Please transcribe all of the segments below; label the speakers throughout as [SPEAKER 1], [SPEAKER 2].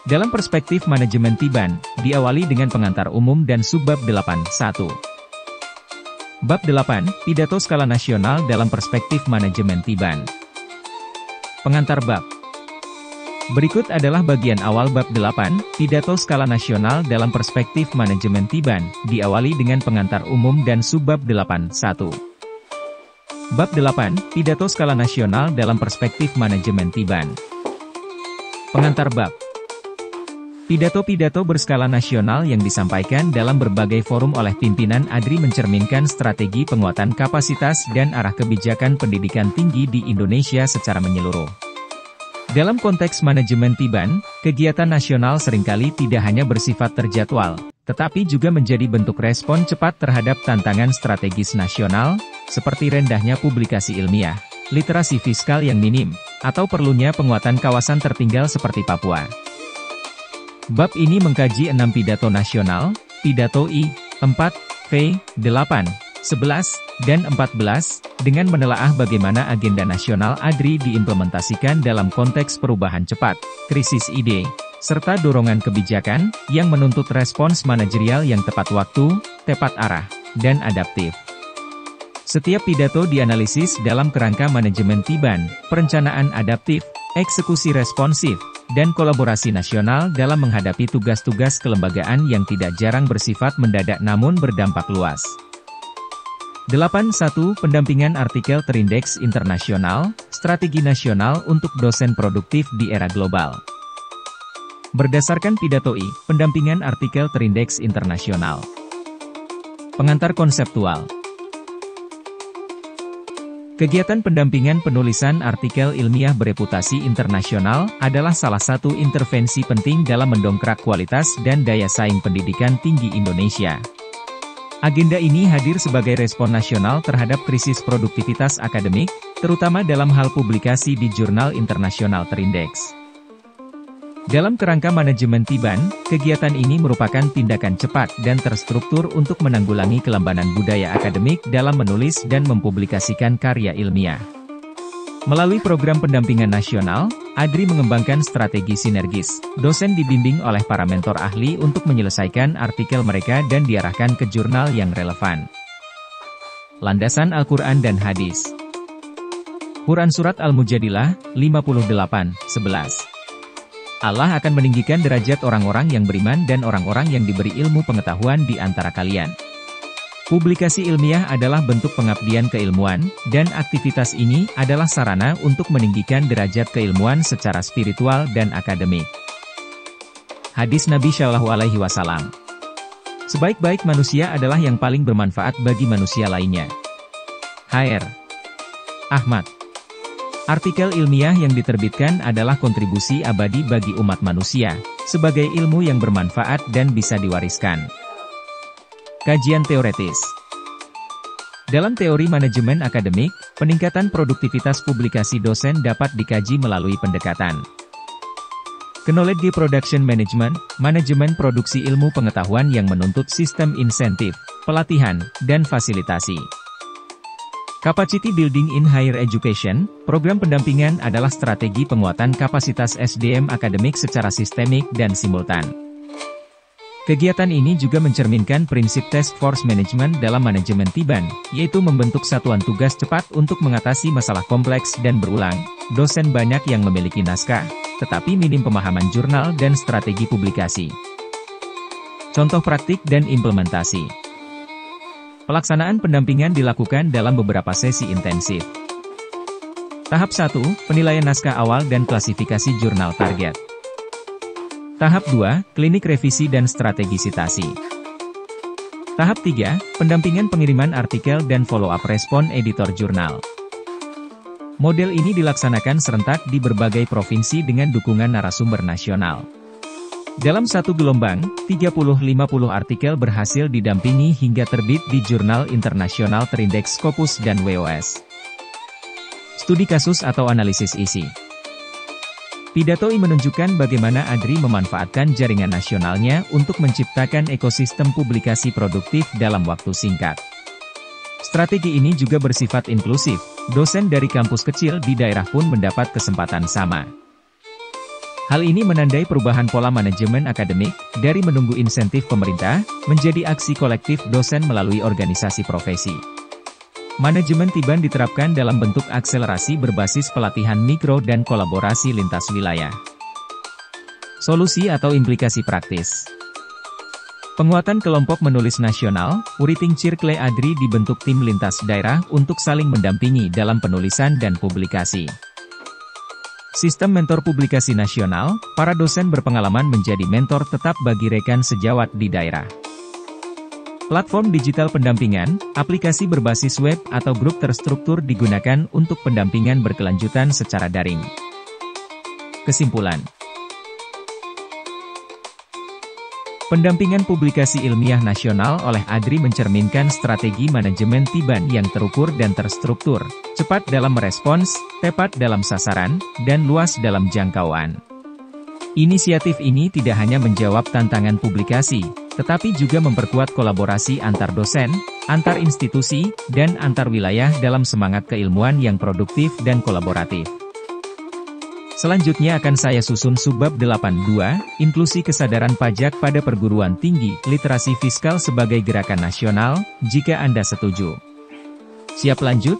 [SPEAKER 1] Dalam perspektif manajemen Tiban, diawali dengan pengantar umum dan subbab 8.1. Bab 8, Pidato Skala Nasional dalam Perspektif Manajemen Tiban. Pengantar bab. Berikut adalah bagian awal bab 8, Pidato Skala Nasional dalam Perspektif Manajemen Tiban, diawali dengan pengantar umum dan subbab 8.1. Bab 8, Pidato Skala Nasional dalam Perspektif Manajemen Tiban. Pengantar bab. Pidato-pidato berskala nasional yang disampaikan dalam berbagai forum oleh pimpinan ADRI mencerminkan strategi penguatan kapasitas dan arah kebijakan pendidikan tinggi di Indonesia secara menyeluruh. Dalam konteks manajemen Tiban, kegiatan nasional seringkali tidak hanya bersifat terjadwal, tetapi juga menjadi bentuk respon cepat terhadap tantangan strategis nasional, seperti rendahnya publikasi ilmiah, literasi fiskal yang minim, atau perlunya penguatan kawasan tertinggal seperti Papua. Bab ini mengkaji 6 pidato nasional, pidato I, 4, V, 8, 11, dan 14, dengan menelaah bagaimana agenda nasional ADRI diimplementasikan dalam konteks perubahan cepat, krisis ide, serta dorongan kebijakan, yang menuntut respons manajerial yang tepat waktu, tepat arah, dan adaptif. Setiap pidato dianalisis dalam kerangka manajemen Tiban, perencanaan adaptif, eksekusi responsif, dan kolaborasi nasional dalam menghadapi tugas-tugas kelembagaan yang tidak jarang bersifat mendadak namun berdampak luas. 8.1 Pendampingan artikel terindeks internasional, strategi nasional untuk dosen produktif di era global. Berdasarkan pidato I, pendampingan artikel terindeks internasional. Pengantar konseptual. Kegiatan pendampingan penulisan artikel ilmiah bereputasi internasional adalah salah satu intervensi penting dalam mendongkrak kualitas dan daya saing pendidikan tinggi Indonesia. Agenda ini hadir sebagai respon nasional terhadap krisis produktivitas akademik, terutama dalam hal publikasi di jurnal internasional terindeks. Dalam kerangka manajemen Tiban, kegiatan ini merupakan tindakan cepat dan terstruktur untuk menanggulangi kelambanan budaya akademik dalam menulis dan mempublikasikan karya ilmiah. Melalui program pendampingan nasional, ADRI mengembangkan strategi sinergis. Dosen dibimbing oleh para mentor ahli untuk menyelesaikan artikel mereka dan diarahkan ke jurnal yang relevan. Landasan Al-Quran dan Hadis. Quran Surat Al-Mujadilah, 58:11. Allah akan meninggikan derajat orang-orang yang beriman dan orang-orang yang diberi ilmu pengetahuan di antara kalian. Publikasi ilmiah adalah bentuk pengabdian keilmuan, dan aktivitas ini adalah sarana untuk meninggikan derajat keilmuan secara spiritual dan akademik. Hadis Nabi Shallallahu Alaihi Wasallam. Sebaik-baik manusia adalah yang paling bermanfaat bagi manusia lainnya. Hr. Ahmad. Artikel ilmiah yang diterbitkan adalah kontribusi abadi bagi umat manusia, sebagai ilmu yang bermanfaat dan bisa diwariskan. Kajian teoretis. Dalam teori manajemen akademik, peningkatan produktivitas publikasi dosen dapat dikaji melalui pendekatan Knowledge Production Management, manajemen produksi ilmu pengetahuan yang menuntut sistem insentif, pelatihan, dan fasilitasi. Capacity Building in Higher Education, program pendampingan adalah strategi penguatan kapasitas SDM akademik secara sistemik dan simultan. Kegiatan ini juga mencerminkan prinsip task force management dalam manajemen Tiban, yaitu membentuk satuan tugas cepat untuk mengatasi masalah kompleks dan berulang. Dosen banyak yang memiliki naskah, tetapi minim pemahaman jurnal dan strategi publikasi. Contoh praktik dan implementasi. Pelaksanaan pendampingan dilakukan dalam beberapa sesi intensif. Tahap 1, penilaian naskah awal dan klasifikasi jurnal target. Tahap 2, klinik revisi dan strategi sitasi. Tahap 3, pendampingan pengiriman artikel dan follow-up respon editor jurnal. Model ini dilaksanakan serentak di berbagai provinsi dengan dukungan narasumber nasional. Dalam satu gelombang, 30-50 artikel berhasil didampingi hingga terbit di jurnal internasional terindeks Scopus dan WOS. Studi kasus atau analisis isi. Pidato I menunjukkan bagaimana ADRI memanfaatkan jaringan nasionalnya untuk menciptakan ekosistem publikasi produktif dalam waktu singkat. Strategi ini juga bersifat inklusif, dosen dari kampus kecil di daerah pun mendapat kesempatan sama. Hal ini menandai perubahan pola manajemen akademik, dari menunggu insentif pemerintah, menjadi aksi kolektif dosen melalui organisasi profesi. Manajemen Tiban diterapkan dalam bentuk akselerasi berbasis pelatihan mikro dan kolaborasi lintas wilayah. Solusi atau implikasi praktis. Penguatan kelompok menulis nasional, Uriting Circle Adri dibentuk tim lintas daerah untuk saling mendampingi dalam penulisan dan publikasi. Sistem mentor publikasi nasional, para dosen berpengalaman menjadi mentor tetap bagi rekan sejawat di daerah. Platform digital pendampingan, aplikasi berbasis web atau grup terstruktur digunakan untuk pendampingan berkelanjutan secara daring. Kesimpulan. Pendampingan publikasi ilmiah nasional oleh Adri mencerminkan strategi manajemen Tiban yang terukur dan terstruktur, cepat dalam merespons, tepat dalam sasaran, dan luas dalam jangkauan. Inisiatif ini tidak hanya menjawab tantangan publikasi, tetapi juga memperkuat kolaborasi antar dosen, antar institusi, dan antar wilayah dalam semangat keilmuan yang produktif dan kolaboratif. Selanjutnya akan saya susun subbab 82, inklusi kesadaran pajak pada perguruan tinggi, literasi fiskal sebagai gerakan nasional, jika Anda setuju. Siap lanjut?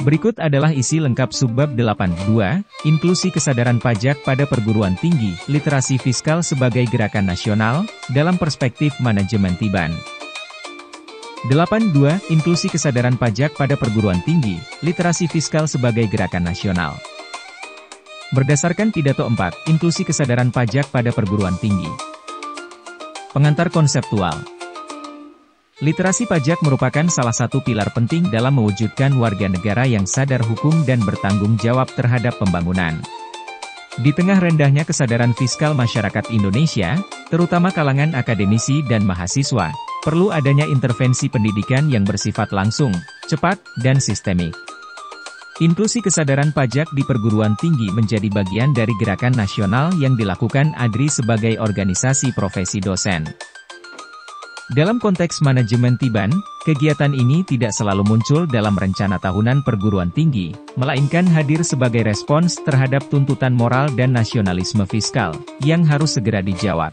[SPEAKER 1] Berikut adalah isi lengkap subbab 82, inklusi kesadaran pajak pada perguruan tinggi, literasi fiskal sebagai gerakan nasional, dalam perspektif manajemen Tiban. 82, inklusi kesadaran pajak pada perguruan tinggi, literasi fiskal sebagai gerakan nasional. Berdasarkan pidato 4, inklusi kesadaran pajak pada perguruan tinggi. Pengantar konseptual. Literasi pajak merupakan salah satu pilar penting dalam mewujudkan warga negara yang sadar hukum dan bertanggung jawab terhadap pembangunan. Di tengah rendahnya kesadaran fiskal masyarakat Indonesia, terutama kalangan akademisi dan mahasiswa, perlu adanya intervensi pendidikan yang bersifat langsung, cepat, dan sistemik. Inklusi kesadaran pajak di perguruan tinggi menjadi bagian dari gerakan nasional yang dilakukan Adri sebagai organisasi profesi dosen. Dalam konteks manajemen Tiban, kegiatan ini tidak selalu muncul dalam rencana tahunan perguruan tinggi, melainkan hadir sebagai respons terhadap tuntutan moral dan nasionalisme fiskal, yang harus segera dijawab.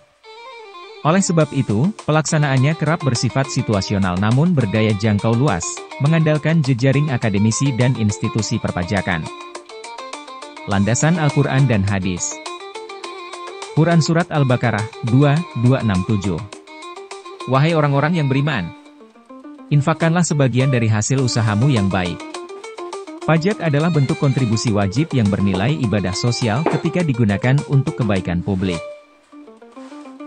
[SPEAKER 1] Oleh sebab itu, pelaksanaannya kerap bersifat situasional namun berdaya jangkau luas, mengandalkan jejaring akademisi dan institusi perpajakan. Landasan Al-Quran dan Hadis. Quran Surat Al-Baqarah, 2:267. Wahai orang-orang yang beriman, infakkanlah sebagian dari hasil usahamu yang baik. Pajak adalah bentuk kontribusi wajib yang bernilai ibadah sosial ketika digunakan untuk kebaikan publik.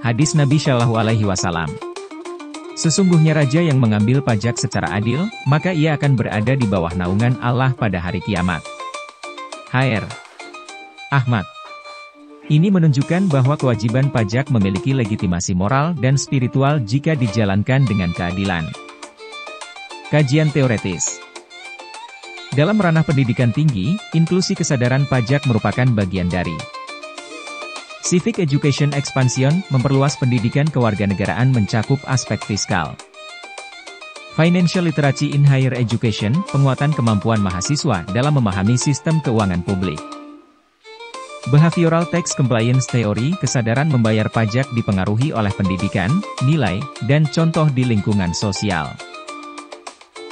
[SPEAKER 1] Hadis Nabi Shallallahu Alaihi Wasallam. Sesungguhnya raja yang mengambil pajak secara adil, maka ia akan berada di bawah naungan Allah pada hari kiamat. Hr. Ahmad. Ini menunjukkan bahwa kewajiban pajak memiliki legitimasi moral dan spiritual jika dijalankan dengan keadilan. Kajian teoretis. Dalam ranah pendidikan tinggi, inklusi kesadaran pajak merupakan bagian dari Civic Education Expansion, memperluas pendidikan kewarganegaraan mencakup aspek fiskal. Financial Literacy in Higher Education, penguatan kemampuan mahasiswa dalam memahami sistem keuangan publik. Behavioral Tax Compliance Theory, kesadaran membayar pajak dipengaruhi oleh pendidikan, nilai, dan contoh di lingkungan sosial.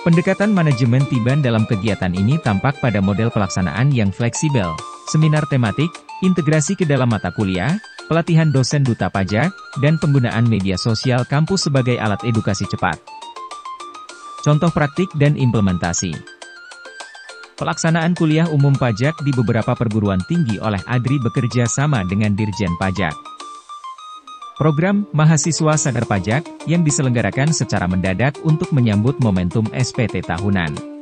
[SPEAKER 1] Pendekatan manajemen Tiban dalam kegiatan ini tampak pada model pelaksanaan yang fleksibel, seminar tematik, integrasi ke dalam mata kuliah, pelatihan dosen duta pajak, dan penggunaan media sosial kampus sebagai alat edukasi cepat. Contoh praktik dan implementasi. Pelaksanaan kuliah umum pajak di beberapa perguruan tinggi oleh Adri bekerja sama dengan Dirjen Pajak. Program Mahasiswa Sadar Pajak, yang diselenggarakan secara mendadak untuk menyambut momentum SPT tahunan.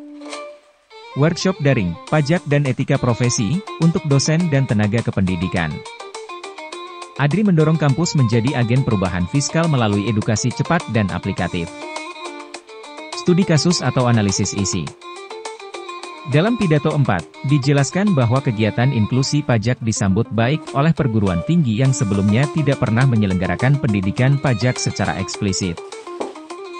[SPEAKER 1] Workshop daring, pajak dan etika profesi, untuk dosen dan tenaga kependidikan. Adri mendorong kampus menjadi agen perubahan fiskal melalui edukasi cepat dan aplikatif. Studi kasus atau analisis isi. Dalam pidato 4, dijelaskan bahwa kegiatan inklusi pajak disambut baik oleh perguruan tinggi yang sebelumnya tidak pernah menyelenggarakan pendidikan pajak secara eksplisit.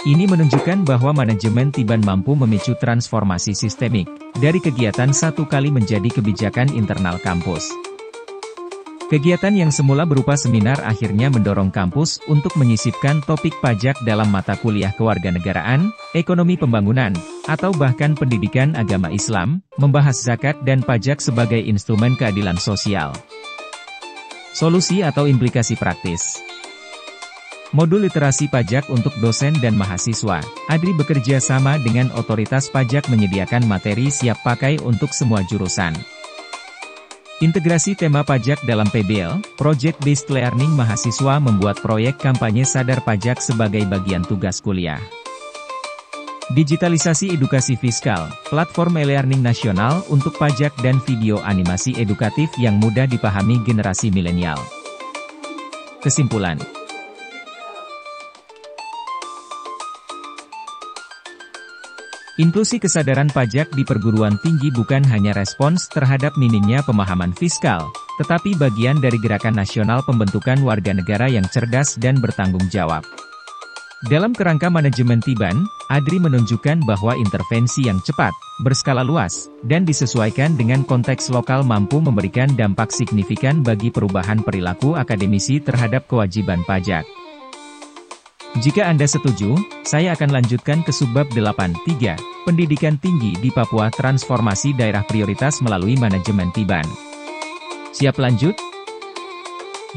[SPEAKER 1] Ini menunjukkan bahwa manajemen Tiban mampu memicu transformasi sistemik, dari kegiatan satu kali menjadi kebijakan internal kampus. Kegiatan yang semula berupa seminar akhirnya mendorong kampus untuk menyisipkan topik pajak dalam mata kuliah kewarganegaraan, ekonomi pembangunan, atau bahkan pendidikan agama Islam, membahas zakat dan pajak sebagai instrumen keadilan sosial. Solusi atau implikasi praktis. Modul literasi pajak untuk dosen dan mahasiswa. ADRI bekerja sama dengan otoritas pajak menyediakan materi siap pakai untuk semua jurusan. Integrasi tema pajak dalam PBL, Project Based Learning mahasiswa membuat proyek kampanye sadar pajak sebagai bagian tugas kuliah. Digitalisasi edukasi fiskal, platform e-learning nasional untuk pajak dan video animasi edukatif yang mudah dipahami generasi milenial. Kesimpulan. Inklusi kesadaran pajak di perguruan tinggi bukan hanya respons terhadap minimnya pemahaman fiskal, tetapi bagian dari gerakan nasional pembentukan warga negara yang cerdas dan bertanggung jawab. Dalam kerangka manajemen Tiban, ADRI menunjukkan bahwa intervensi yang cepat, berskala luas, dan disesuaikan dengan konteks lokal mampu memberikan dampak signifikan bagi perubahan perilaku akademisi terhadap kewajiban pajak. Jika Anda setuju, saya akan lanjutkan ke subbab 8.3, Pendidikan Tinggi di Papua Transformasi Daerah Prioritas melalui Manajemen Tiban. Siap lanjut?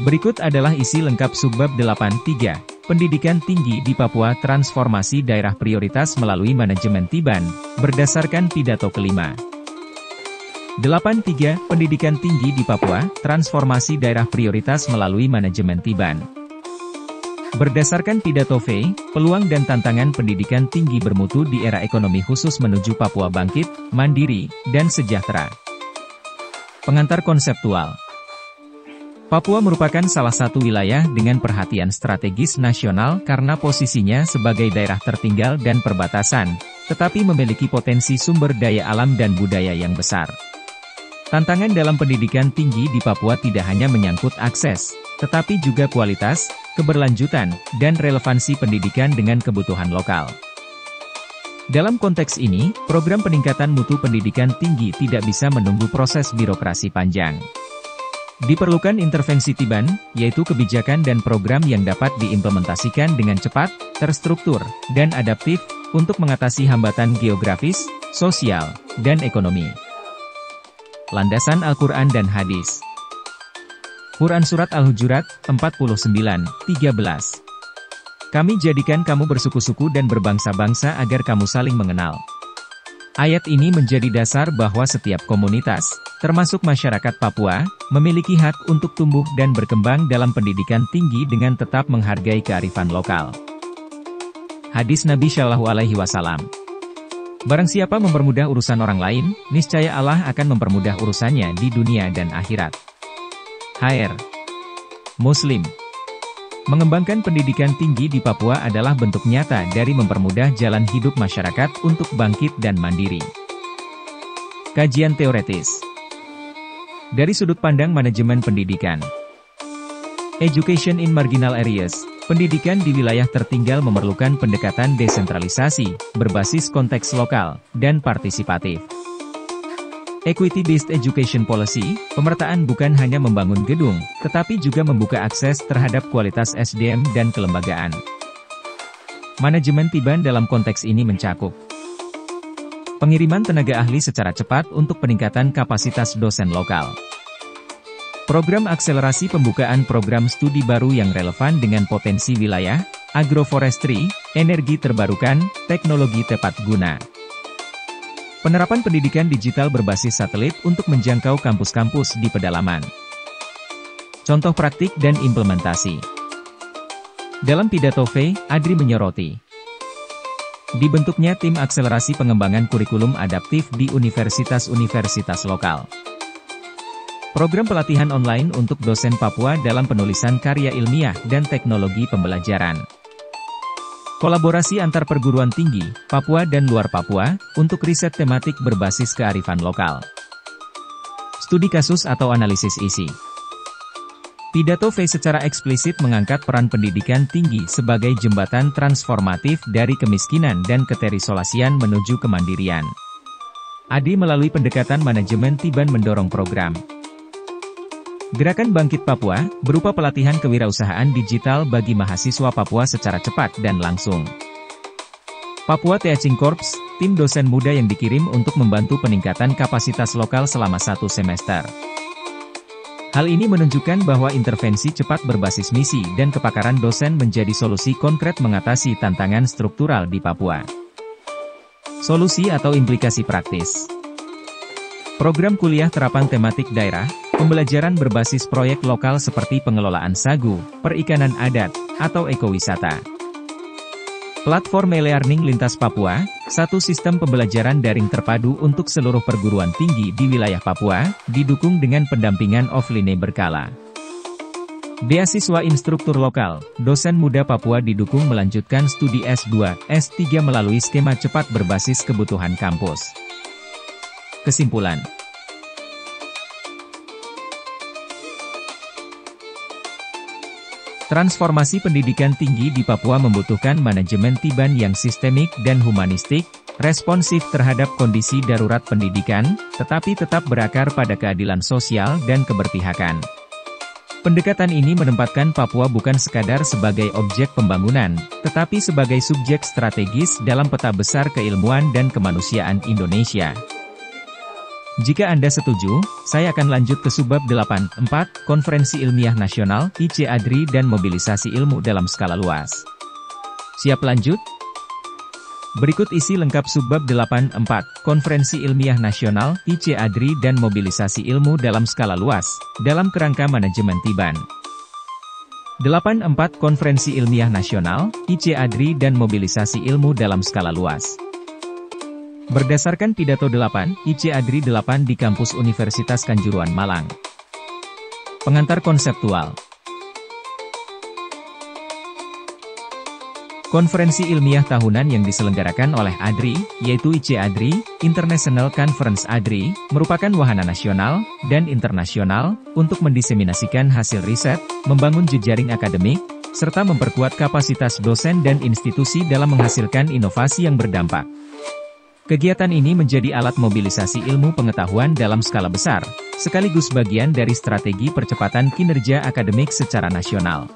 [SPEAKER 1] Berikut adalah isi lengkap subbab 8.3, Pendidikan Tinggi di Papua Transformasi Daerah Prioritas melalui Manajemen Tiban, berdasarkan pidato kelima. 8.3, Pendidikan Tinggi di Papua, Transformasi Daerah Prioritas melalui Manajemen Tiban. Berdasarkan pidato V, peluang dan tantangan pendidikan tinggi bermutu di era ekonomi khusus menuju Papua bangkit, mandiri, dan sejahtera. Pengantar konseptual. Papua merupakan salah satu wilayah dengan perhatian strategis nasional karena posisinya sebagai daerah tertinggal dan perbatasan, tetapi memiliki potensi sumber daya alam dan budaya yang besar. Tantangan dalam pendidikan tinggi di Papua tidak hanya menyangkut akses, tetapi juga kualitas, keberlanjutan, dan relevansi pendidikan dengan kebutuhan lokal. Dalam konteks ini, program peningkatan mutu pendidikan tinggi tidak bisa menunggu proses birokrasi panjang. Diperlukan intervensi Tiban, yaitu kebijakan dan program yang dapat diimplementasikan dengan cepat, terstruktur, dan adaptif, untuk mengatasi hambatan geografis, sosial, dan ekonomi. Landasan Al-Quran dan Hadis. Quran Surat Al-Hujurat, 49:13. Kami jadikan kamu bersuku-suku dan berbangsa-bangsa agar kamu saling mengenal. Ayat ini menjadi dasar bahwa setiap komunitas, termasuk masyarakat Papua, memiliki hak untuk tumbuh dan berkembang dalam pendidikan tinggi dengan tetap menghargai kearifan lokal. Hadis Nabi Shallallahu Alaihi Wasallam. Barang siapa mempermudah urusan orang lain, niscaya Allah akan mempermudah urusannya di dunia dan akhirat. HR. Muslim. Mengembangkan pendidikan tinggi di Papua adalah bentuk nyata dari mempermudah jalan hidup masyarakat untuk bangkit dan mandiri. Kajian teoretis. Dari sudut pandang manajemen pendidikan. Education in marginal areas. Pendidikan di wilayah tertinggal memerlukan pendekatan desentralisasi, berbasis konteks lokal, dan partisipatif. Equity-based education policy, pemertaan bukan hanya membangun gedung, tetapi juga membuka akses terhadap kualitas SDM dan kelembagaan. Manajemen Tiban dalam konteks ini mencakup pengiriman tenaga ahli secara cepat untuk peningkatan kapasitas dosen lokal. Program akselerasi pembukaan program studi baru yang relevan dengan potensi wilayah, agroforestry, energi terbarukan, teknologi tepat guna. Penerapan pendidikan digital berbasis satelit untuk menjangkau kampus-kampus di pedalaman. Contoh praktik dan implementasi. Dalam pidato V, ADRI menyoroti dibentuknya tim akselerasi pengembangan kurikulum adaptif di universitas-universitas lokal. Program pelatihan online untuk dosen Papua dalam penulisan karya ilmiah dan teknologi pembelajaran. Kolaborasi antar perguruan tinggi, Papua dan luar Papua, untuk riset tematik berbasis kearifan lokal. Studi kasus atau analisis isi. Pidato V secara eksplisit mengangkat peran pendidikan tinggi sebagai jembatan transformatif dari kemiskinan dan keterisolasian menuju kemandirian. ADRI melalui pendekatan manajemen Tiban mendorong program Gerakan Bangkit Papua, berupa pelatihan kewirausahaan digital bagi mahasiswa Papua secara cepat dan langsung. Papua Teaching Corps, tim dosen muda yang dikirim untuk membantu peningkatan kapasitas lokal selama 1 semester. Hal ini menunjukkan bahwa intervensi cepat berbasis misi dan kepakaran dosen menjadi solusi konkret mengatasi tantangan struktural di Papua. Solusi atau implikasi praktis. Program kuliah terapan tematik daerah, pembelajaran berbasis proyek lokal seperti pengelolaan sagu, perikanan adat, atau ekowisata. Platform e-learning lintas Papua, satu sistem pembelajaran daring terpadu untuk seluruh perguruan tinggi di wilayah Papua, didukung dengan pendampingan offline berkala. Beasiswa instruktur lokal, dosen muda Papua didukung melanjutkan studi S2, S3 melalui skema cepat berbasis kebutuhan kampus. Kesimpulan. Transformasi pendidikan tinggi di Papua membutuhkan manajemen Tiban yang sistemik dan humanistik, responsif terhadap kondisi darurat pendidikan, tetapi tetap berakar pada keadilan sosial dan keberpihakan. Pendekatan ini menempatkan Papua bukan sekadar sebagai objek pembangunan, tetapi sebagai subjek strategis dalam peta besar keilmuan dan kemanusiaan Indonesia. Jika Anda setuju, saya akan lanjut ke subbab 8.4, Konferensi Ilmiah Nasional, IC ADRI dan Mobilisasi Ilmu dalam Skala Luas. Siap lanjut? Berikut isi lengkap subbab 8.4, Konferensi Ilmiah Nasional, IC ADRI dan Mobilisasi Ilmu dalam Skala Luas, dalam kerangka manajemen Tiban. 8.4 Konferensi Ilmiah Nasional, IC ADRI dan Mobilisasi Ilmu dalam Skala Luas. Berdasarkan Pidato 8, IC ADRI 8 di kampus Universitas Kanjuruhan Malang. Pengantar konseptual. Konferensi ilmiah tahunan yang diselenggarakan oleh ADRI, yaitu IC ADRI, International Conference ADRI, merupakan wahana nasional dan internasional untuk mendiseminasikan hasil riset, membangun jejaring akademik, serta memperkuat kapasitas dosen dan institusi dalam menghasilkan inovasi yang berdampak. Kegiatan ini menjadi alat mobilisasi ilmu pengetahuan dalam skala besar, sekaligus bagian dari strategi percepatan kinerja akademik secara nasional.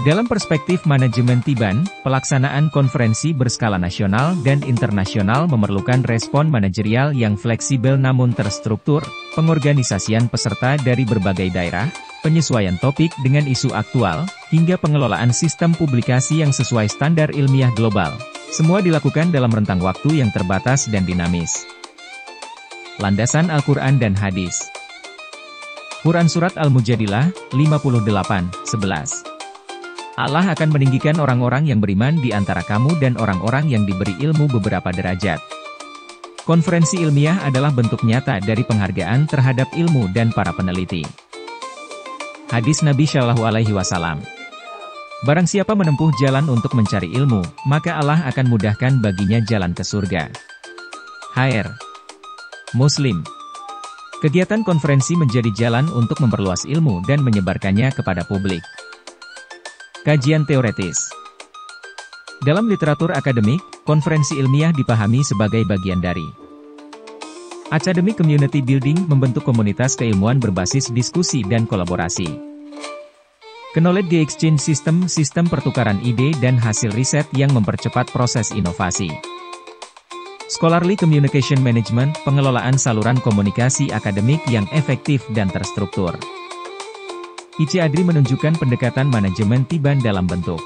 [SPEAKER 1] Dalam perspektif manajemen Tiban, pelaksanaan konferensi berskala nasional dan internasional memerlukan respon manajerial yang fleksibel namun terstruktur, pengorganisasian peserta dari berbagai daerah, penyesuaian topik dengan isu aktual, hingga pengelolaan sistem publikasi yang sesuai standar ilmiah global. Semua dilakukan dalam rentang waktu yang terbatas dan dinamis. Landasan Al-Quran dan Hadis. Quran Surat Al-Mujadilah, 58:11. Allah akan meninggikan orang-orang yang beriman di antara kamu dan orang-orang yang diberi ilmu beberapa derajat. Konferensi ilmiah adalah bentuk nyata dari penghargaan terhadap ilmu dan para peneliti. Hadis Nabi Shallallahu Alaihi Wasallam. Barang siapa menempuh jalan untuk mencari ilmu, maka Allah akan mudahkan baginya jalan ke surga. HR. Muslim. Kegiatan konferensi menjadi jalan untuk memperluas ilmu dan menyebarkannya kepada publik. Kajian teoretis. Dalam literatur akademik, konferensi ilmiah dipahami sebagai bagian dari academic community building, membentuk komunitas keilmuan berbasis diskusi dan kolaborasi. Knowledge exchange system, sistem pertukaran ide dan hasil riset yang mempercepat proses inovasi. Scholarly communication management, pengelolaan saluran komunikasi akademik yang efektif dan terstruktur. IC ADRI menunjukkan pendekatan manajemen Tiban dalam bentuk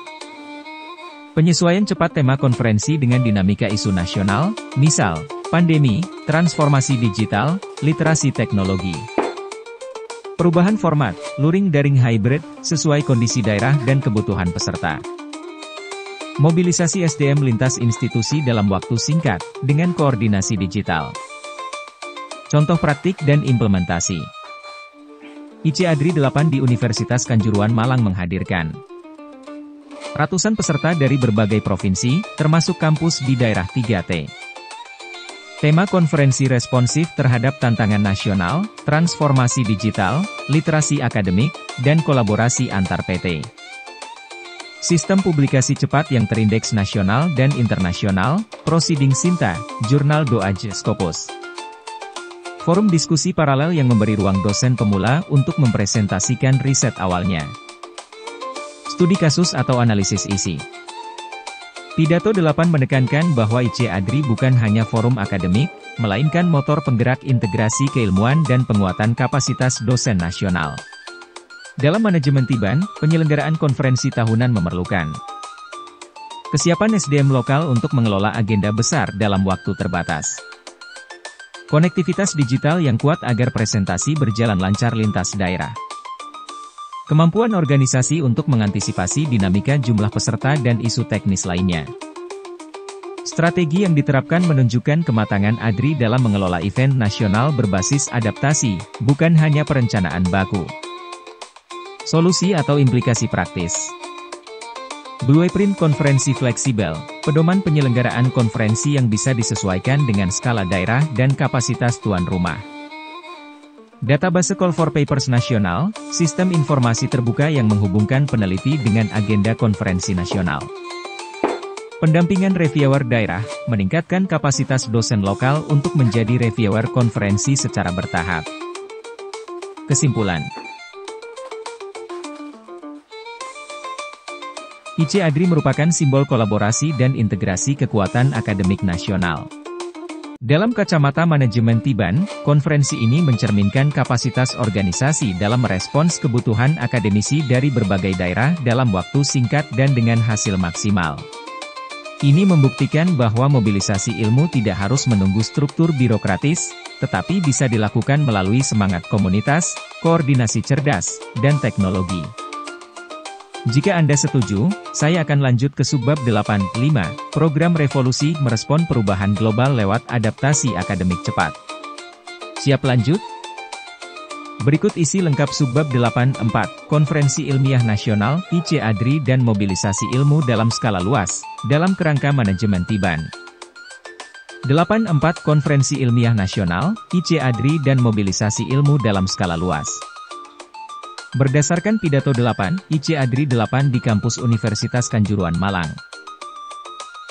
[SPEAKER 1] penyesuaian cepat tema konferensi dengan dinamika isu nasional, misal, pandemi, transformasi digital, literasi teknologi. Perubahan format, luring daring hybrid, sesuai kondisi daerah dan kebutuhan peserta. Mobilisasi SDM lintas institusi dalam waktu singkat, dengan koordinasi digital. Contoh praktik dan implementasi. IC ADRI 8 di Universitas Kanjuruhan Malang menghadirkan ratusan peserta dari berbagai provinsi, termasuk kampus di daerah 3T. Tema konferensi responsif terhadap tantangan nasional, transformasi digital, literasi akademik, dan kolaborasi antar PT. Sistem publikasi cepat yang terindeks nasional dan internasional, Proceeding Sinta, Jurnal Doa Scopus. Forum diskusi paralel yang memberi ruang dosen pemula untuk mempresentasikan riset awalnya. Studi kasus atau analisis isi. Pidato 8 menekankan bahwa IC Adri bukan hanya forum akademik, melainkan motor penggerak integrasi keilmuan dan penguatan kapasitas dosen nasional. Dalam manajemen Tiban, penyelenggaraan konferensi tahunan memerlukan kesiapan SDM lokal untuk mengelola agenda besar dalam waktu terbatas. Konektivitas digital yang kuat agar presentasi berjalan lancar lintas daerah. Kemampuan organisasi untuk mengantisipasi dinamika jumlah peserta dan isu teknis lainnya. Strategi yang diterapkan menunjukkan kematangan Adri dalam mengelola event nasional berbasis adaptasi, bukan hanya perencanaan baku. Solusi atau implikasi praktis. Blueprint konferensi fleksibel, pedoman penyelenggaraan konferensi yang bisa disesuaikan dengan skala daerah dan kapasitas tuan rumah. Database Call for Papers nasional, sistem informasi terbuka yang menghubungkan peneliti dengan agenda konferensi nasional. Pendampingan reviewer daerah, meningkatkan kapasitas dosen lokal untuk menjadi reviewer konferensi secara bertahap. Kesimpulan. IC Adri merupakan simbol kolaborasi dan integrasi kekuatan akademik nasional. Dalam kacamata manajemen Tiban, konferensi ini mencerminkan kapasitas organisasi dalam merespons kebutuhan akademisi dari berbagai daerah dalam waktu singkat dan dengan hasil maksimal. Ini membuktikan bahwa mobilisasi ilmu tidak harus menunggu struktur birokratis, tetapi bisa dilakukan melalui semangat komunitas, koordinasi cerdas, dan teknologi. Jika Anda setuju, saya akan lanjut ke subbab 8.5, program revolusi merespon perubahan global lewat adaptasi akademik cepat. Siap lanjut? Berikut isi lengkap subbab 8.4, Konferensi Ilmiah Nasional, IC Adri dan mobilisasi ilmu dalam skala luas, dalam kerangka manajemen Tiban. 8.4 Konferensi Ilmiah Nasional, IC Adri dan mobilisasi ilmu dalam skala luas. Berdasarkan pidato 8, IC Adri 8 di kampus Universitas Kanjuruhan Malang.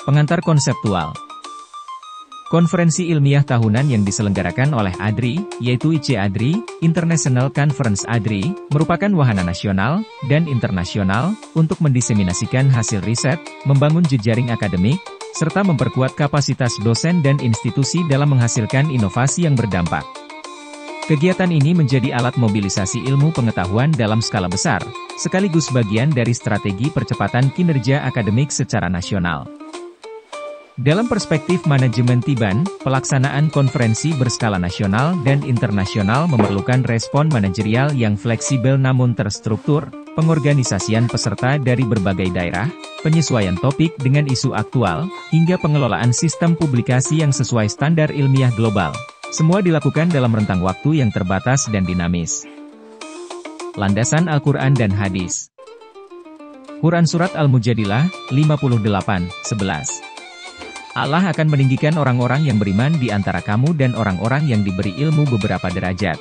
[SPEAKER 1] Pengantar konseptual. Konferensi ilmiah tahunan yang diselenggarakan oleh Adri, yaitu IC Adri, International Conference Adri, merupakan wahana nasional dan internasional untuk mendiseminasikan hasil riset, membangun jejaring akademik, serta memperkuat kapasitas dosen dan institusi dalam menghasilkan inovasi yang berdampak. Kegiatan ini menjadi alat mobilisasi ilmu pengetahuan dalam skala besar, sekaligus bagian dari strategi percepatan kinerja akademik secara nasional. Dalam perspektif manajemen Tiban, pelaksanaan konferensi berskala nasional dan internasional memerlukan respon manajerial yang fleksibel namun terstruktur, pengorganisasian peserta dari berbagai daerah, penyesuaian topik dengan isu aktual, hingga pengelolaan sistem publikasi yang sesuai standar ilmiah global. Semua dilakukan dalam rentang waktu yang terbatas dan dinamis. Landasan Al-Quran dan Hadis. Quran Surat Al-Mujadilah, 58:11. Allah akan meninggikan orang-orang yang beriman di antara kamu dan orang-orang yang diberi ilmu beberapa derajat.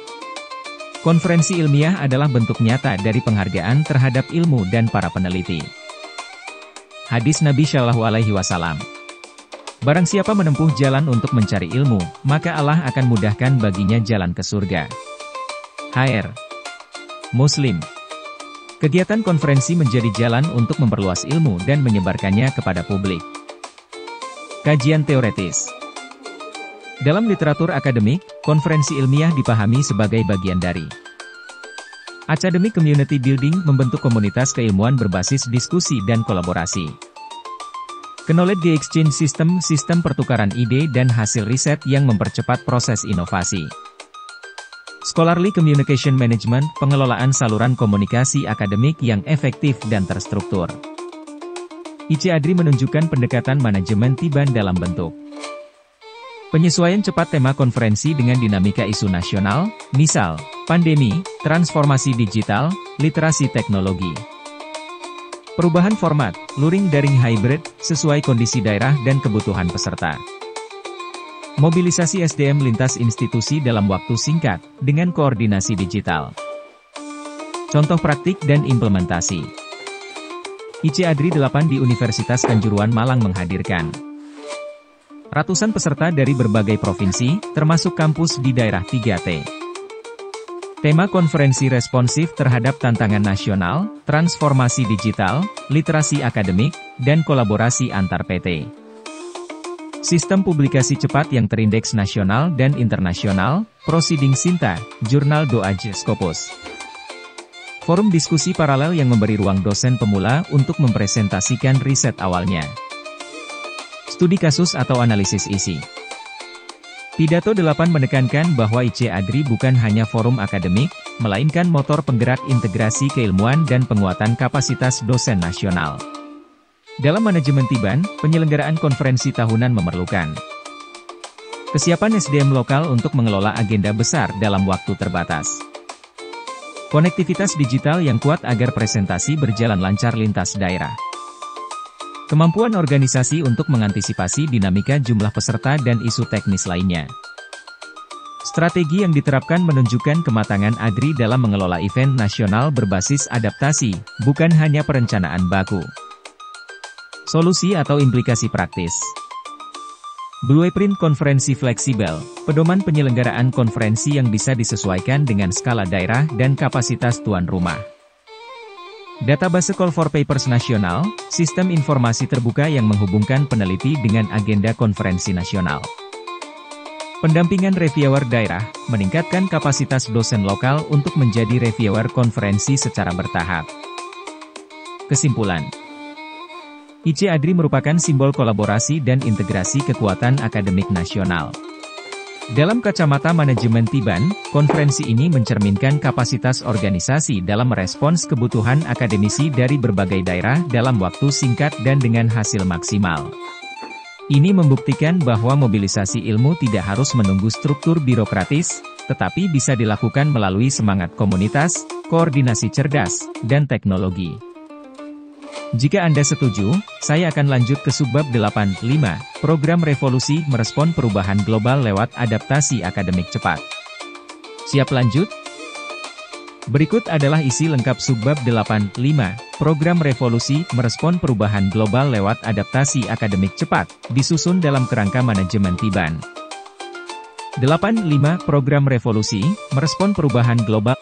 [SPEAKER 1] Konferensi ilmiah adalah bentuk nyata dari penghargaan terhadap ilmu dan para peneliti. Hadis Nabi Shallallahu Alaihi Wasallam. Barang siapa menempuh jalan untuk mencari ilmu, maka Allah akan mudahkan baginya jalan ke surga. HR. Muslim. Kegiatan konferensi menjadi jalan untuk memperluas ilmu dan menyebarkannya kepada publik. Kajian teoretis. Dalam literatur akademik, konferensi ilmiah dipahami sebagai bagian dari academic community building, membentuk komunitas keilmuan berbasis diskusi dan kolaborasi. Knowledge exchange system, sistem pertukaran ide dan hasil riset yang mempercepat proses inovasi. Scholarly communication management, pengelolaan saluran komunikasi akademik yang efektif dan terstruktur. IC Adri menunjukkan pendekatan manajemen Tiban dalam bentuk penyesuaian cepat tema konferensi dengan dinamika isu nasional, misal, pandemi, transformasi digital, literasi teknologi. Perubahan format, luring daring hybrid, sesuai kondisi daerah dan kebutuhan peserta. Mobilisasi SDM lintas institusi dalam waktu singkat, dengan koordinasi digital. Contoh praktik dan implementasi. IC Adri 8 di Universitas Kanjuruhan Malang menghadirkan Ratusan peserta dari berbagai provinsi, termasuk kampus di daerah 3T. Tema konferensi responsif terhadap tantangan nasional, transformasi digital, literasi akademik, dan kolaborasi antar PT. Sistem publikasi cepat yang terindeks nasional dan internasional, Proceeding Sinta, Jurnal Doaj Scopus. Forum diskusi paralel yang memberi ruang dosen pemula untuk mempresentasikan riset awalnya. Studi kasus atau analisis isi. Pidato 8 menekankan bahwa IC Agri bukan hanya forum akademik, melainkan motor penggerak integrasi keilmuan dan penguatan kapasitas dosen nasional. Dalam manajemen Tiban, penyelenggaraan konferensi tahunan memerlukan kesiapan SDM lokal untuk mengelola agenda besar dalam waktu terbatas. Konektivitas digital yang kuat agar presentasi berjalan lancar lintas daerah. Kemampuan organisasi untuk mengantisipasi dinamika jumlah peserta dan isu teknis lainnya. Strategi yang diterapkan menunjukkan kematangan Agri dalam mengelola event nasional berbasis adaptasi, bukan hanya perencanaan baku. Solusi atau implikasi praktis. Blueprint konferensi fleksibel, pedoman penyelenggaraan konferensi yang bisa disesuaikan dengan skala daerah dan kapasitas tuan rumah. Database Call for Papers nasional, sistem informasi terbuka yang menghubungkan peneliti dengan agenda konferensi nasional. Pendampingan reviewer daerah, meningkatkan kapasitas dosen lokal untuk menjadi reviewer konferensi secara bertahap. Kesimpulan. IC Agri merupakan simbol kolaborasi dan integrasi kekuatan akademik nasional. Dalam kacamata manajemen Tiban, konferensi ini mencerminkan kapasitas organisasi dalam merespons kebutuhan akademisi dari berbagai daerah dalam waktu singkat dan dengan hasil maksimal. Ini membuktikan bahwa mobilisasi ilmu tidak harus menunggu struktur birokratis, tetapi bisa dilakukan melalui semangat komunitas, koordinasi cerdas, dan teknologi. Jika Anda setuju, saya akan lanjut ke subbab 8.5, program revolusi merespon perubahan global lewat adaptasi akademik cepat. Siap lanjut? Berikut adalah isi lengkap subbab 8.5, program revolusi merespon perubahan global lewat adaptasi akademik cepat, disusun dalam kerangka manajemen Tiban. 8.5 program revolusi merespon perubahan global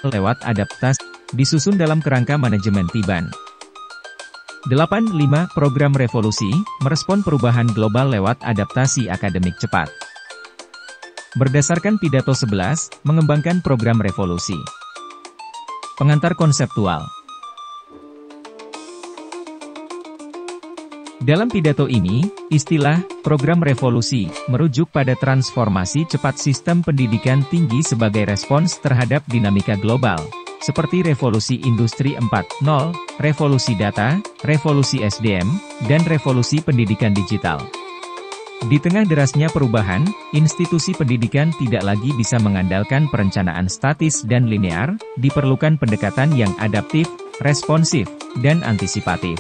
[SPEAKER 1] lewat adaptasi, disusun dalam kerangka manajemen Tiban. 8.5 program revolusi, merespon perubahan global lewat adaptasi akademik cepat. Berdasarkan pidato 11, mengembangkan program revolusi. Pengantar konseptual. Dalam pidato ini, istilah program revolusi merujuk pada transformasi cepat sistem pendidikan tinggi sebagai respons terhadap dinamika global, seperti revolusi industri 4.0, revolusi data, revolusi SDM, dan revolusi pendidikan digital. Di tengah derasnya perubahan, institusi pendidikan tidak lagi bisa mengandalkan perencanaan statis dan linear, diperlukan pendekatan yang adaptif, responsif, dan antisipatif.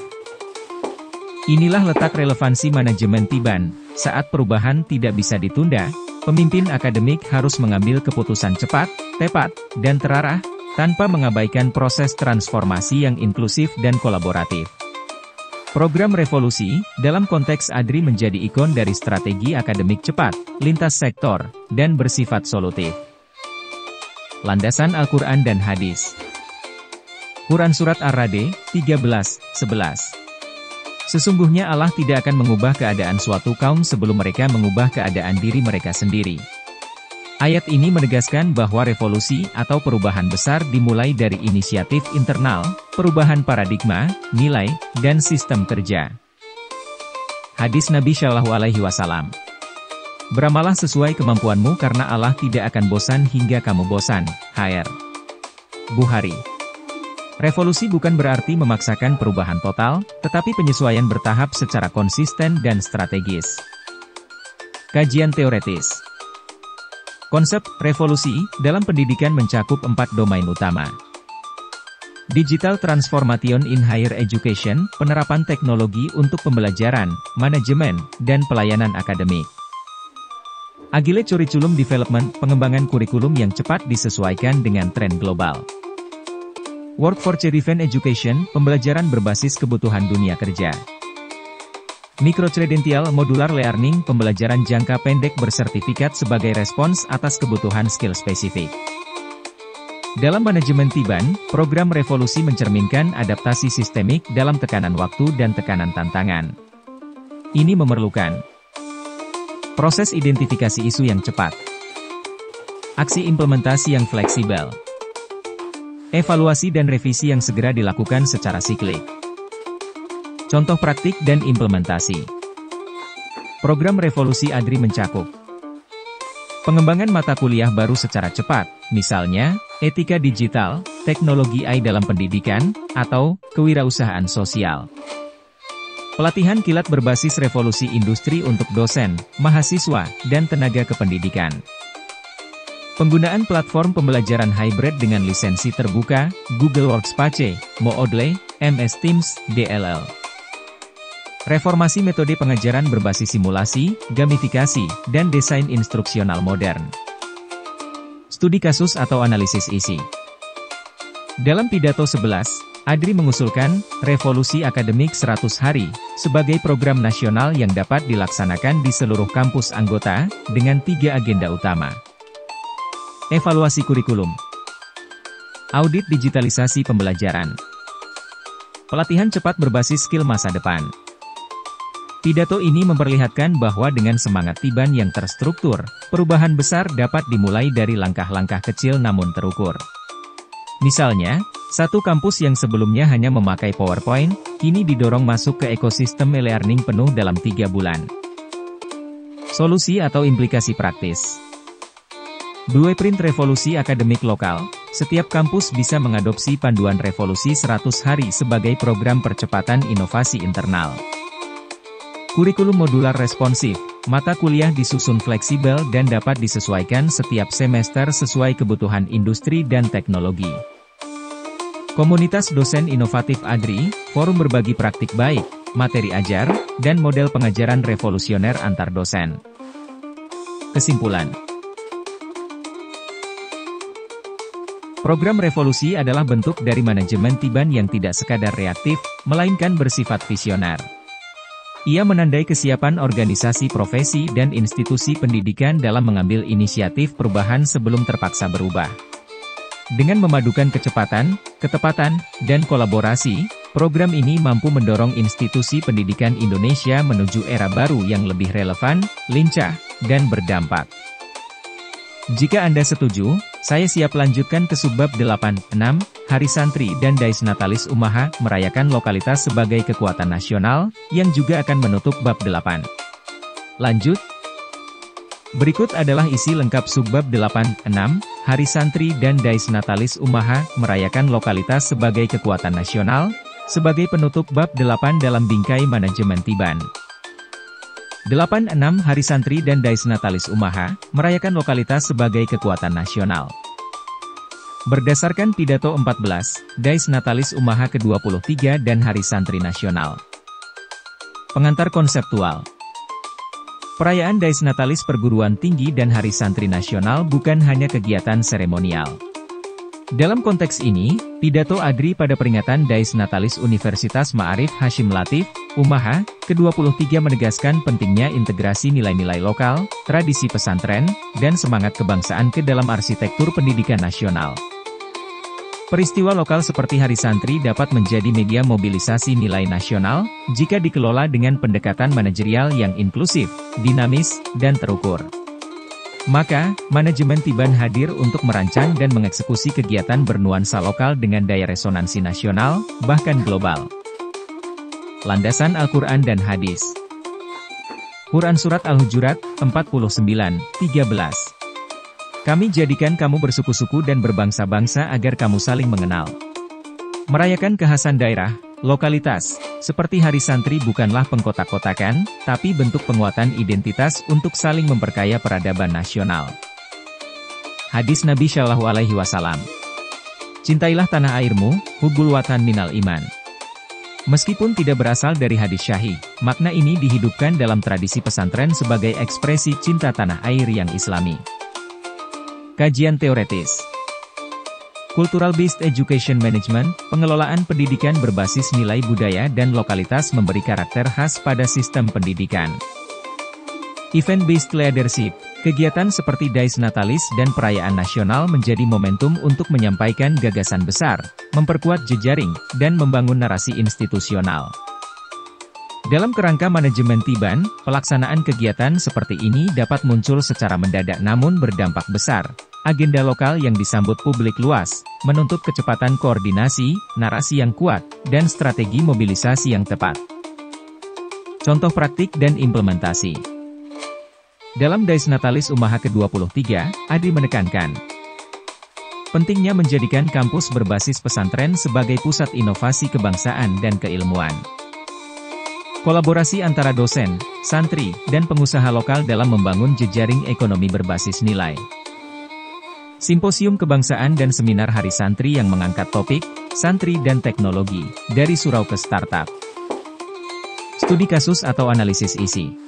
[SPEAKER 1] Inilah letak relevansi manajemen Tiban. Saat perubahan tidak bisa ditunda, pemimpin akademik harus mengambil keputusan cepat, tepat, dan terarah, tanpa mengabaikan proses transformasi yang inklusif dan kolaboratif. Program revolusi, dalam konteks Agri menjadi ikon dari strategi akademik cepat, lintas sektor, dan bersifat solutif. Landasan Al-Quran dan Hadis. Quran Surat Ar-Ra'd, 13:11. Sesungguhnya Allah tidak akan mengubah keadaan suatu kaum sebelum mereka mengubah keadaan diri mereka sendiri. Ayat ini menegaskan bahwa revolusi atau perubahan besar dimulai dari inisiatif internal, perubahan paradigma, nilai, dan sistem kerja. Hadis Nabi Shallallahu Alaihi Wasallam. Beramalah sesuai kemampuanmu karena Allah tidak akan bosan hingga kamu bosan. HR. Bukhari. Revolusi bukan berarti memaksakan perubahan total, tetapi penyesuaian bertahap secara konsisten dan strategis. Kajian teoretis. Konsep revolusi dalam pendidikan mencakup 4 domain utama. Digital Transformation in Higher Education, penerapan teknologi untuk pembelajaran, manajemen, dan pelayanan akademik. Agile Curriculum Development, pengembangan kurikulum yang cepat disesuaikan dengan tren global. Workforce-Driven Education, pembelajaran berbasis kebutuhan dunia kerja. Microcredential Modular Learning, pembelajaran jangka pendek bersertifikat sebagai respons atas kebutuhan skill spesifik. Dalam manajemen Tiban, program revolusi mencerminkan adaptasi sistemik dalam tekanan waktu dan tekanan tantangan. Ini memerlukan proses identifikasi isu yang cepat, aksi implementasi yang fleksibel, evaluasi dan revisi yang segera dilakukan secara siklik. Contoh praktik dan implementasi. Program revolusi ADRI mencakup pengembangan mata kuliah baru secara cepat, misalnya, etika digital, teknologi AI dalam pendidikan, atau kewirausahaan sosial. Pelatihan kilat berbasis revolusi industri untuk dosen, mahasiswa, dan tenaga kependidikan. Penggunaan platform pembelajaran hybrid dengan lisensi terbuka, Google Workspace, Moodle, MS Teams, DLL. Reformasi metode pengajaran berbasis simulasi, gamifikasi, dan desain instruksional modern. Studi kasus atau analisis isi. Dalam pidato 11, ADRI mengusulkan revolusi akademik 100 hari sebagai program nasional yang dapat dilaksanakan di seluruh kampus anggota dengan 3 agenda utama. Evaluasi kurikulum, audit digitalisasi pembelajaran, pelatihan cepat berbasis skill masa depan. Pidato ini memperlihatkan bahwa dengan semangat Tiban yang terstruktur, perubahan besar dapat dimulai dari langkah-langkah kecil namun terukur. Misalnya, satu kampus yang sebelumnya hanya memakai PowerPoint, kini didorong masuk ke ekosistem e-learning penuh dalam 3 bulan. Solusi atau implikasi praktis. Blueprint revolusi akademik lokal, setiap kampus bisa mengadopsi panduan revolusi 100 hari sebagai program percepatan inovasi internal. Kurikulum modular responsif, mata kuliah disusun fleksibel dan dapat disesuaikan setiap semester sesuai kebutuhan industri dan teknologi. Komunitas dosen inovatif ADRI, forum berbagi praktik baik, materi ajar, dan model pengajaran revolusioner antar dosen. Kesimpulan. Program revolusi adalah bentuk dari manajemen Tiban yang tidak sekadar reaktif, melainkan bersifat visioner. Ia menandai kesiapan organisasi profesi dan institusi pendidikan dalam mengambil inisiatif perubahan sebelum terpaksa berubah. Dengan memadukan kecepatan, ketepatan, dan kolaborasi, program ini mampu mendorong institusi pendidikan Indonesia menuju era baru yang lebih relevan, lincah, dan berdampak. Jika Anda setuju, saya siap lanjutkan ke subbab 8.6, Hari Santri dan Dais Natalis Umaha, merayakan lokalitas sebagai kekuatan nasional, yang juga akan menutup bab 8. Lanjut. Berikut adalah isi lengkap subbab 8.6, Hari Santri dan Dais Natalis Umaha, merayakan lokalitas sebagai kekuatan nasional, sebagai penutup bab 8 dalam bingkai manajemen Tiban. 8.6 Hari Santri dan Dais Natalis Umaha, merayakan lokalitas sebagai kekuatan nasional. Berdasarkan pidato 14, Dais Natalis Umaha ke-23 dan Hari Santri Nasional. Pengantar konseptual. Perayaan Dais Natalis Perguruan Tinggi dan Hari Santri Nasional bukan hanya kegiatan seremonial. Dalam konteks ini, pidato ADRI pada peringatan Dais Natalis Universitas Ma'arif Hasyim Latif, Umaha, ke-23 menegaskan pentingnya integrasi nilai-nilai lokal, tradisi pesantren, dan semangat kebangsaan ke dalam arsitektur pendidikan nasional. Peristiwa lokal seperti Hari Santri dapat menjadi media mobilisasi nilai nasional, jika dikelola dengan pendekatan manajerial yang inklusif, dinamis, dan terukur. Maka, manajemen Tiban hadir untuk merancang dan mengeksekusi kegiatan bernuansa lokal dengan daya resonansi nasional, bahkan global. Landasan Al-Quran dan Hadis. Quran Surat Al-Hujurat, 49:13. Kami jadikan kamu bersuku-suku dan berbangsa-bangsa agar kamu saling mengenal. Merayakan kekhasan daerah, lokalitas, seperti Hari Santri bukanlah pengkotak-kotakan, tapi bentuk penguatan identitas untuk saling memperkaya peradaban nasional. Hadis Nabi Shallallahu Alaihi Wasallam. Cintailah tanah airmu, hubbul watan minal iman. Meskipun tidak berasal dari hadis syahih, makna ini dihidupkan dalam tradisi pesantren sebagai ekspresi cinta tanah air yang islami. Kajian teoretis. Cultural-based education management, pengelolaan pendidikan berbasis nilai budaya dan lokalitas memberi karakter khas pada sistem pendidikan. Event-based leadership, kegiatan seperti Dies Natalis dan perayaan nasional menjadi momentum untuk menyampaikan gagasan besar, memperkuat jejaring, dan membangun narasi institusional. Dalam kerangka manajemen Tiban, pelaksanaan kegiatan seperti ini dapat muncul secara mendadak namun berdampak besar. Agenda lokal yang disambut publik luas, menuntut kecepatan koordinasi, narasi yang kuat, dan strategi mobilisasi yang tepat. Contoh praktik dan implementasi. Dalam Dies Natalis UMAHA ke-23, Adri menekankan pentingnya menjadikan kampus berbasis pesantren sebagai pusat inovasi kebangsaan dan keilmuan. Kolaborasi antara dosen, santri, dan pengusaha lokal dalam membangun jejaring ekonomi berbasis nilai. Simposium Kebangsaan dan Seminar Hari Santri yang mengangkat topik, Santri dan Teknologi, dari Surau ke Startup. Studi kasus atau analisis isi.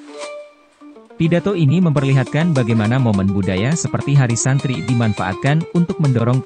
[SPEAKER 1] Pidato ini memperlihatkan bagaimana momen budaya seperti Hari Santri dimanfaatkan untuk mendorong